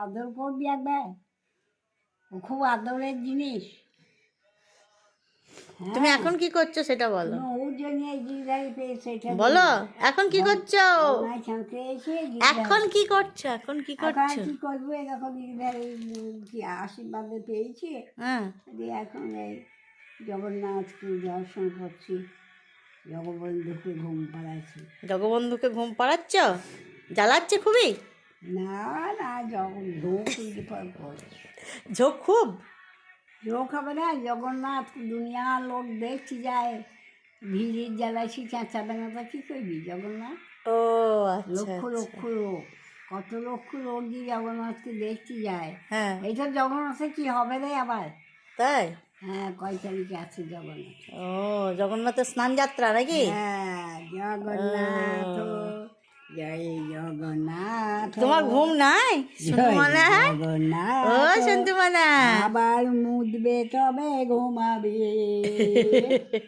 আদর করবি একবার, ও খুব আদরের জিনিস। তুমি এখন কি করছো সেটা বলো। ওর জন্য গিরধারি পেয়েছে, এটা বলো এখন কি করছো? পেয়েছে। এখন কি করছো? এখন কি করছো? কি করবো, এরকম গিরধারি আশীর্বাদে পেয়েছি। হ্যাঁ, দিয়ে এখন এই জগন্নাথকে দর্শন করছি, জগবন্ধুকে ঘুম পাড়াচ্ছি। জগবন্ধুকে ঘুম পাড়াচ্ছ? জ্বালাচ্ছে খুবই? না না, ঝোঁক করছি। ঝোঁক খুব? ঝোঁক হবে না, জগন্নাথ দুনিয়ার লোক দেখছি যায়, ভিড়ের জ্বালাইছি, চেঁচাবে না তো কী করবি জগন্নাথ। ও আচ্ছা লক্ষ লক্ষ লোক, কত লক্ষ লোক দিয়ে জগন্নাথকে দেখতে যায়। হ্যাঁ, এইটা জগন্নাথে কি হবে রে আবার? তাই? হ্যাঁ, কয় তারিখে আছে জগন্নাথ? ও জগন্নাথের স্নান যাত্রা নাকি? হ্যাঁ, জগন্নাথ জয় জগন্নাথ। তোমার ঘুম নাই সন্তুমানা? জগন্নাথ ও সন্তুমানা, আবার মুদবে তবে ঘুমাবে।